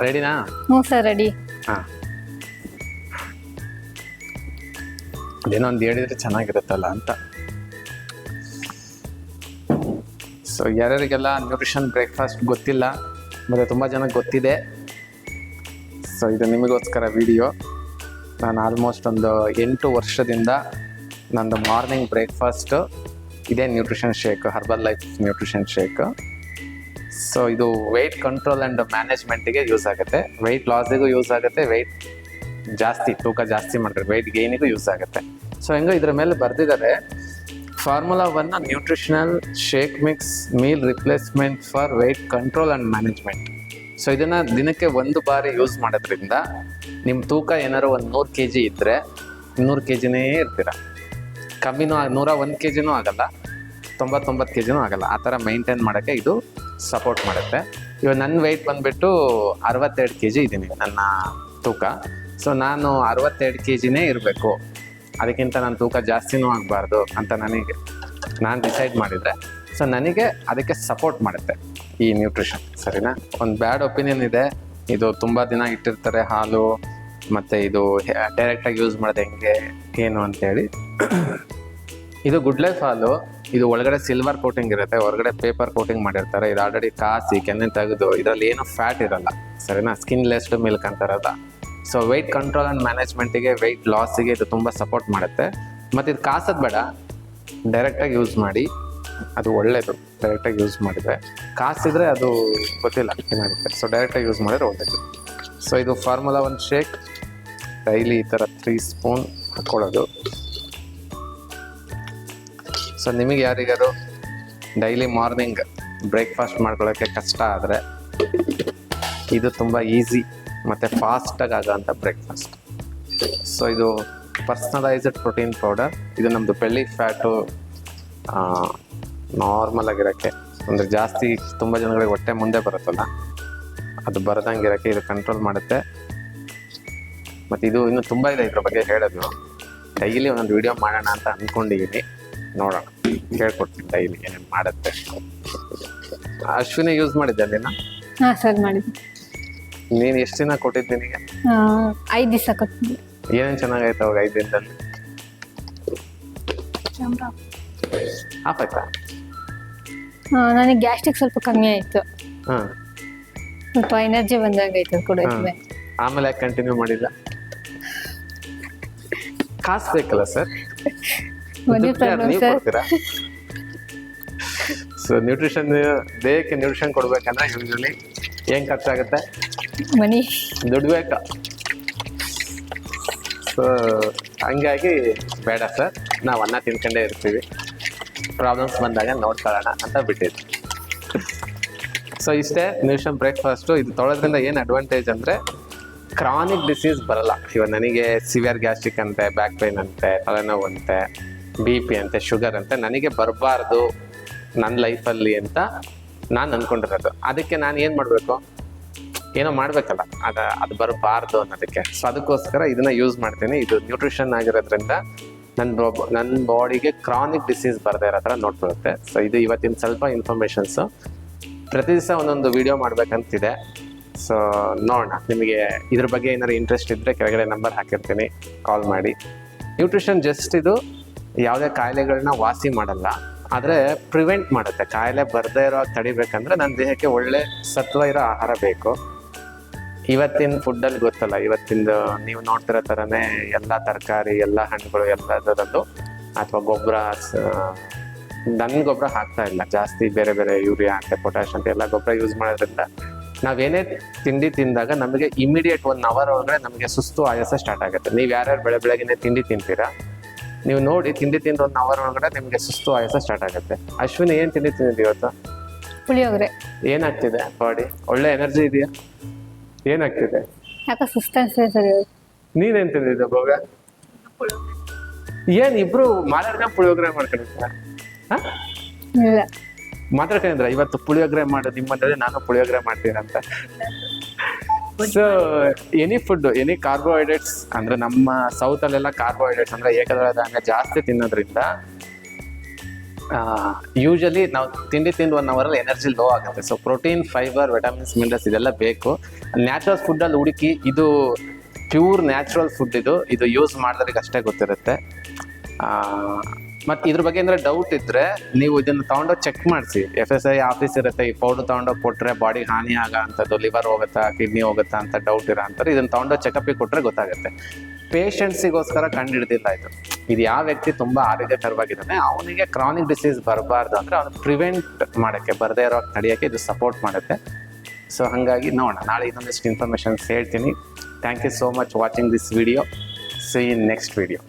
ರೆಡಿನಾ? ಹ್ಞೂ sir ready. ಹಾಂ, ಅದೇನೋ ಒಂದು ಹೇಳಿದ್ರೆ ಚೆನ್ನಾಗಿರುತ್ತಲ್ಲ ಅಂತ. ಸೊ ಯಾರ್ಯಾರಿಗೆಲ್ಲ ನ್ಯೂಟ್ರಿಷನ್ ಬ್ರೇಕ್ಫಾಸ್ಟ್ ಗೊತ್ತಿಲ್ಲ ಮತ್ತು ತುಂಬ ಜನಕ್ಕೆ ಗೊತ್ತಿದೆ, ಸೊ ಇದು ನಿಮಗೋಸ್ಕರ ವಿಡಿಯೋ. ನಾನು ಆಲ್ಮೋಸ್ಟ್ ಒಂದು 8 ವರ್ಷದಿಂದ ನಂದು ಮಾರ್ನಿಂಗ್ ಬ್ರೇಕ್ಫಾಸ್ಟು ಇದೇ nutrition shake, Herbalife nutrition shake. So ಇದು ವೆಯ್ಟ್ ಕಂಟ್ರೋಲ್ ಆ್ಯಂಡ್ ಮ್ಯಾನೇಜ್ಮೆಂಟಿಗೆ ಯೂಸ್ ಆಗುತ್ತೆ, ವೆಯ್ಟ್ ಲಾಸಿಗೂ ಯೂಸ್ ಆಗುತ್ತೆ, ವೆಯ್ಟ್ ಜಾಸ್ತಿ ತೂಕ ಜಾಸ್ತಿ ಮಾಡ್ತಾರೆ, ವೆಯ್ಟ್ ಗೇನಿಗೂ ಯೂಸ್ ಆಗುತ್ತೆ. ಸೊ ಹೆಂಗೋ ಇದ್ರ ಮೇಲೆ ಬರೆದಿದ್ದಾರೆ, formula 1 nutritional shake mix meal replacement for weight control and management. So ಇದನ್ನು ದಿನಕ್ಕೆ 1 ಬಾರಿ ಯೂಸ್ ಮಾಡೋದ್ರಿಂದ ನಿಮ್ಮ ತೂಕ ಏನಾದ್ರು ಒಂದು 100 kg ಇದ್ದರೆ 200 kgನೇ ಇರ್ತೀರ, ಕಮ್ಮಿನೂ 101 kgನೂ ಆಗಲ್ಲ, 99 kgನೂ ಆಗಲ್ಲ. ಆ ಥರ ಮೈಂಟೈನ್ ಮಾಡೋಕ್ಕೆ ಇದು ಸಪೋರ್ಟ್ ಮಾಡುತ್ತೆ. ಇವಾಗ ನನ್ನ ವೆಯ್ಟ್ ಬಂದುಬಿಟ್ಟು 62 kg ಇದ್ದೀನಿ, ನನ್ನ ತೂಕ. ಸೊ ನಾನು 62 kgನೇ ಇರಬೇಕು, ಅದಕ್ಕಿಂತ ನನ್ನ ತೂಕ ಜಾಸ್ತಿನೂ ಆಗಬಾರ್ದು ಅಂತ ನಾನು ಡಿಸೈಡ್ ಮಾಡಿದರೆ, ಸೊ ನನಗೆ ಅದಕ್ಕೆ ಸಪೋರ್ಟ್ ಮಾಡುತ್ತೆ ಈ ನ್ಯೂಟ್ರಿಷನ್. ಸರಿನಾ? ಒಂದು ಬ್ಯಾಡ್ ಒಪಿನಿಯನ್ ಇದೆ, ಇದು ತುಂಬ ದಿನ ಇಟ್ಟಿರ್ತಾರೆ ಹಾಲು, ಮತ್ತು ಇದು ಡೈರೆಕ್ಟಾಗಿ ಯೂಸ್ ಮಾಡೋದು ಹೆಂಗೆ ಏನು ಅಂತೇಳಿ. ಇದು ಗುಡ್ ಲೈಫ್ ಹಾಲು, ಇದು ಒಳಗಡೆ ಸಿಲ್ವರ್ ಕೋಟಿಂಗ್ ಇರುತ್ತೆ, ಹೊರಗಡೆ ಪೇಪರ್ ಕೋಟಿಂಗ್ ಮಾಡಿರ್ತಾರೆ. ಇದು ಆಲ್ರೆಡಿ ಕಾಸಿ ಕೆನೆ ತೆಗೆದು ಇದರಲ್ಲಿ ಏನೂ ಫ್ಯಾಟ್ ಇರಲ್ಲ. ಸರಿನಾ? ಸ್ಕಿನ್ಲೆಸ್ಡ್ ಮಿಲ್ಕ್ ಅಂತಾರಲ್ಲ. ಸೊ ವೆಯ್ಟ್ ಕಂಟ್ರೋಲ್ ಆ್ಯಂಡ್ ಮ್ಯಾನೇಜ್ಮೆಂಟಿಗೆ, ವೆಯ್ಟ್ ಲಾಸಿಗೆ ಇದು ತುಂಬ ಸಪೋರ್ಟ್ ಮಾಡುತ್ತೆ. ಮತ್ತು ಇದು ಕಾಸೋದು ಬೇಡ, ಡೈರೆಕ್ಟಾಗಿ ಯೂಸ್ ಮಾಡಿ, ಅದು ಒಳ್ಳೆಯದು. ಡೈರೆಕ್ಟಾಗಿ ಯೂಸ್ ಮಾಡಿದರೆ, ಕಾಸಿದ್ರೆ ಅದು ಗೊತ್ತಿಲ್ಲ ಏನಾಗುತ್ತೆ. ಸೊ ಡೈರೆಕ್ಟಾಗಿ ಯೂಸ್ ಮಾಡಿದ್ರೆ ಒಳ್ಳೆಯದು. ಸೊ ಇದು ಫಾರ್ಮುಲಾ 1 ಶೇಕ್ ಡೈಲಿ ಈ ಥರ 3 ಸ್ಪೂನ್ ಹಾಕ್ಕೊಳ್ಳೋದು. ಸೊ ನಿಮಗೆ ಯಾರಿಗಾರು ಡೈಲಿ ಮಾರ್ನಿಂಗ್ ಬ್ರೇಕ್ಫಾಸ್ಟ್ ಮಾಡ್ಕೊಳ್ಳೋಕ್ಕೆ ಕಷ್ಟ ಆದರೆ ಇದು ತುಂಬ ಈಸಿ ಮತ್ತು ಫಾಸ್ಟಾಗಿ ಆಗೋಂಥ ಬ್ರೇಕ್ಫಾಸ್ಟ್. ಸೊ ಇದು ಪರ್ಸ್ನಲೈಸ್ಡ್ ಪ್ರೋಟೀನ್ ಪೌಡರ್. ಇದು ನಮ್ಮದು ಬೆಳ್ಳಿ ಫ್ಯಾಟು ನಾರ್ಮಲ್ ಆಗಿರೋಕ್ಕೆ, ಅಂದರೆ ಜಾಸ್ತಿ ತುಂಬ ಜನಗಳಿಗೆ ಹೊಟ್ಟೆ ಮುಂದೆ ಬರುತ್ತಲ್ಲ, ಅದು ಬರದಂಗಿರೋಕ್ಕೆ ಇದು ಕಂಟ್ರೋಲ್ ಮಾಡುತ್ತೆ. ಮತ್ತು ಇದು ಇನ್ನೂ ತುಂಬ ಇದೆ ಇದ್ರ ಬಗ್ಗೆ ಹೇಳೋದು. ಡೈಲಿ ಒಂದೊಂದು ವಿಡಿಯೋ ಮಾಡೋಣ ಅಂತ ಅಂದ್ಕೊಂಡಿದ್ದೀನಿ, ನೋಡೋಣ, ಹೇಳ್ಕೊಡ್ತೀನಿ ಡೈಲಿ ಏನೇನು ಮಾಡುತ್ತೆ. ಅಶ್ವಿನಿ ಯೂಸ್ ಮಾಡಿದ್ದೆ ಅಲ್ಲಿನ? ಹಾಂ ಸರ್ ಮಾಡಿದ್ದೆ. ನೀನು ಎಷ್ಟು ದಿನ ಕೊಟ್ಟಿದ್ದು ನಿನಗೆ? 5 ದಿವಸ ಕೊಟ್ಟಿದ್ದೆ. ಏನೇನು ಚೆನ್ನಾಗೈತೆ ಅವಾಗ 5 ದಿನದಲ್ಲಿ? ಆಫ್ ಆಯ್ತಾ? ನನಗೆ ಗ್ಯಾಸ್ಟ್ರಿಕ್ ಸ್ವಲ್ಪ ಕಮ್ಮಿ ಆಯಿತು, ಹಾಂ, ಸ್ವಲ್ಪ ಎನರ್ಜಿ ಬಂದಂಗೆ ಆಯ್ತು ಕೂಡ. ಆಮೇಲೆ ಯಾಕೆ ಕಂಟಿನ್ಯೂ ಮಾಡಿಲ್ಲ? ಕಾಸು ಬೇಕಲ್ಲ ಸರ್, ನೀವು ಕೊಡ್ತೀರಾ? ಸೊ ನ್ಯೂಟ್ರಿಷನ್, ದೇಹಕ್ಕೆ ನ್ಯೂಟ್ರಿಷನ್ ಕೊಡ್ಬೇಕಂದ್ರೆ ಯೂಶಲಿ ಏನ್ ಖರ್ಚಾಗುತ್ತೆ? ಮನಿ, ದುಡ್ಡು ಬೇಕಾ? ಸೊ ಹಂಗಾಗಿ ಬೇಡ ಸರ್, ನಾವು ಅನ್ನ ತಿನ್ಕೊಂಡೇ ಇರ್ತೀವಿ, ಪ್ರಾಬ್ಲಮ್ಸ್ ಬಂದಾಗ ನೋಡ್ಕೊಳ್ಳೋಣ ಅಂತ ಬಿಟ್ಟಿದ್ವಿ. ಸೊ ಇಷ್ಟೇ ನ್ಯೂಟ್ರಿಷನ್ ಬ್ರೇಕ್ಫಾಸ್ಟು. ಇದು ತೊಗೊಳೋದ್ರಿಂದ ಏನು ಅಡ್ವಾಂಟೇಜ್ ಅಂದರೆ ಕ್ರಾನಿಕ್ ಡಿಸೀಸ್ ಬರಲ್ಲ. ಇವಾಗ ನನಗೆ ಸಿವಿಯರ್ ಗ್ಯಾಸ್ಟ್ರಿಕ್ ಅಂತೆ, ಬ್ಯಾಕ್ ಪೇನ್ ಅಂತೆ, ತಲೆನೋವು ಅಂತೆ, BP ಅಂತೆ, ಶುಗರ್ ಅಂತೆ, ನನಗೆ ಬರಬಾರ್ದು ನನ್ನ ಲೈಫಲ್ಲಿ ಅಂತ ನಾನು ಅಂದ್ಕೊಂಡಿರೋದು. ಅದಕ್ಕೆ ನಾನು ಏನು ಮಾಡಬೇಕು? ಏನೋ ಮಾಡಬೇಕಲ್ಲ, ಅದು ಬರಬಾರ್ದು ಅನ್ನೋದಕ್ಕೆ. ಸೊ ಅದಕ್ಕೋಸ್ಕರ ಇದನ್ನು ಯೂಸ್ ಮಾಡ್ತೀನಿ. ಇದು ನ್ಯೂಟ್ರಿಷನ್ ಆಗಿರೋದ್ರಿಂದ ನನ್ನ ಬಾಡಿಗೆ ಕ್ರಾನಿಕ್ ಡಿಸೀಸ್ ಬರದೇ ಇರೋ ಥರ ನೋಡ್ಕೊಳ್ಳುತ್ತೆ. ಸೊ ಇದು ಇವತ್ತಿನ ಸ್ವಲ್ಪ ಇನ್ಫಾರ್ಮೇಷನ್ಸು. ಪ್ರತಿ ದಿವಸ ಒಂದೊಂದು ವಿಡಿಯೋ ಮಾಡಬೇಕಂತಿದೆ. ಸೊ ನೋಡೋಣ, ನಿಮಗೆ ಇದ್ರ ಬಗ್ಗೆ ಏನಾದ್ರು ಇಂಟ್ರೆಸ್ಟ್ ಇದ್ದರೆ ಕೆಳಗಡೆ ನಂಬರ್ ಹಾಕಿರ್ತೀನಿ, ಕಾಲ್ ಮಾಡಿ. ನ್ಯೂಟ್ರಿಷನ್ ಜಸ್ಟ್ ಇದು ಯಾವುದೇ ಕಾಯಿಲೆಗಳನ್ನ ವಾಸಿ ಮಾಡಲ್ಲ, ಆದರೆ ಪ್ರಿವೆಂಟ್ ಮಾಡುತ್ತೆ. ಕಾಯಿಲೆ ಬರದೇ ಇರೋ ತಡಿಬೇಕಂದ್ರೆ ನನ್ನ ದೇಹಕ್ಕೆ ಒಳ್ಳೆ ಸತ್ವ ಇರೋ ಆಹಾರ ಬೇಕು. ಇವತ್ತಿನ ಫುಡ್ಡಲ್ಲಿ ಗೊತ್ತಲ್ಲ, ಇವತ್ತಿಂದು ನೀವು ನೋಡ್ತಿರೋ ಥರನೇ ಎಲ್ಲ ತರಕಾರಿ, ಎಲ್ಲ ಹಣ್ಣುಗಳು, ಎಲ್ಲದರಲ್ಲೂ ಅಥವಾ ಗೊಬ್ಬರ, ದನ ಗೊಬ್ಬರ ಹಾಕ್ತಾ ಇಲ್ಲ ಜಾಸ್ತಿ, ಬೇರೆ ಬೇರೆ ಯೂರಿಯಾ ಅಂತೆ, ಪೊಟ್ಯಾಶ್ ಅಂತ ಎಲ್ಲ ಗೊಬ್ಬರ ಯೂಸ್ ಮಾಡೋದ್ರಿಂದ ನಾವೇನೇ ತಿಂಡಿ ತಿಂದಾಗ ನಮಗೆ ಇಮಿಡಿಯೇಟ್ 1 hour ಒಳಗಡೆ ನಮಗೆ ಸುಸ್ತು, ಆಯಾಸ ಸ್ಟಾರ್ಟ್ ಆಗುತ್ತೆ. ನೀವು ಯಾರ್ಯಾರು ಬೆಳಗ್ಗೆನೇ ತಿಂಡಿ ತಿಂತೀರಾ, ನೀವು ನೋಡಿ, ತಿಂಡಿ ತಿಂದು 1 hour ಒಳಗಡೆ ನಿಮಗೆ ಸುಸ್ತು, ಆಯಾಸ ಸ್ಟಾರ್ಟ್ ಆಗುತ್ತೆ. ಅಶ್ವಿನಿ ಏನು ತಿಂಡಿ ತಿಂದಿದ್ದು ಇವತ್ತು? ಪುಳಿಯೋಗರೆ. ಏನಾಗ್ತಿದೆ ಬಾಡಿ? ಒಳ್ಳೆ ಎನರ್ಜಿ ಇದೆಯಾ? ಏನಾಗ್ತಿದೆ? ಯಾಕೆ ಸುಸ್ತು ಅನ್ಸಿದೆ ಸರ್. ನೀನೇನು ತಿಂದಿದ್ದ ಭೋಗ? ಏನು ಇಬ್ರು ಮಾತಾಡ್ಕ ಪುಳಿಯೋಗರೆ ಮಾಡ್ಕೊಂಡಿದ್ದೀರಾ? ಹಾಂ, ಇಲ್ಲ ಮಾತಾಡ್ಕೊಂಡಿದ್ರ ಇವತ್ತು ಪುಳಿಯೋಗರೆ ಮಾಡೋದು ನಿಮ್ಮಂದ್ರೆ ನಾನು ಪುಳಿಯೋಗರೆ ಮಾಡ್ತೀರಂತ. So any food, any carbohydrates, ಅಂದ್ರೆ ನಮ್ಮ ಸೌತ್ ಅಲ್ಲೆಲ್ಲ ಕಾರ್ಬೋಹೈಡ್ರೇಟ್ಸ್ ಅಂದ್ರೆ ಏಕದಳ ಧಾನ್ಯ ಜಾಸ್ತಿ ತಿನ್ನೋದ್ರಿಂದ ಯೂಶಲಿ ನಾವು ತಿಂಡಿ ತಿಂದು 1 ಅವರಲ್ಲಿ ಎನರ್ಜಿ ಲೋ ಆಗುತ್ತೆ. So protein, fibre, vitamins, minerals ಇದೆಲ್ಲ ಬೇಕು. ನ್ಯಾಚುರಲ್ ಫುಡ್ಡಲ್ಲಿ ಹುಡುಕಿ, ಇದು ಪ್ಯೂರ್ ನ್ಯಾಚುರಲ್ ಫುಡ್, ಇದು ಯೂಸ್ ಮಾಡಿದ್ರಿಗೆ ಅಷ್ಟೇ ಗೊತ್ತಿರುತ್ತೆ. ಮತ್ತು ಇದ್ರ ಬಗ್ಗೆ ಏನಾದ್ರೆ ಡೌಟ್ ಇದ್ದರೆ ನೀವು ಇದನ್ನು ತೊಗೊಂಡೋಗಿ ಚೆಕ್ ಮಾಡಿಸಿ. FSI ಆಫೀಸ್ ಇರುತ್ತೆ, ಈ ಪೌಡರ್ ತೊಗೊಂಡೋಗಿ ಕೊಟ್ಟರೆ ಬಾಡಿ ಹಾನಿ ಆಗೋ ಅಂಥದ್ದು, ಲಿವರ್ ಹೋಗುತ್ತಾ, ಕಿಡ್ನಿ ಹೋಗುತ್ತಾ ಅಂತ ಡೌಟ್ ಇರೋ ಅಂತಾರೆ. ಇದನ್ನು ತೊಗೊಂಡೋಗಿ ಚೆಕಪ್ಪಿಗೆ ಕೊಟ್ಟರೆ ಗೊತ್ತಾಗುತ್ತೆ. ಪೇಷಂಟ್ಸಿಗೋಸ್ಕರ ಕಂಡು ಹಿಡಿದಿಲ್ಲ ಇದು ಯಾವ ವ್ಯಕ್ತಿ ತುಂಬ ಆರೋಗ್ಯಕರವಾಗಿದ್ದಾನೆ ಅವನಿಗೆ ಕ್ರಾನಿಕ್ ಡಿಸೀಸ್ ಬರಬಾರ್ದು ಅಂದರೆ ಅವನು ಪ್ರಿವೆಂಟ್ ಮಾಡೋಕ್ಕೆ, ಬರದೇ ಇರೋ ನಡೆಯೋಕ್ಕೆ ಇದು ಸಪೋರ್ಟ್ ಮಾಡುತ್ತೆ. ಸೊ ಹಾಗಾಗಿ ನೋಡೋಣ, ನಾಳೆ ಇನ್ನೊಂದಿಷ್ಟು ಇನ್ಫಾರ್ಮೇಷನ್ಸ್ ಹೇಳ್ತೀನಿ. Thank you so much watching this video. See in next video.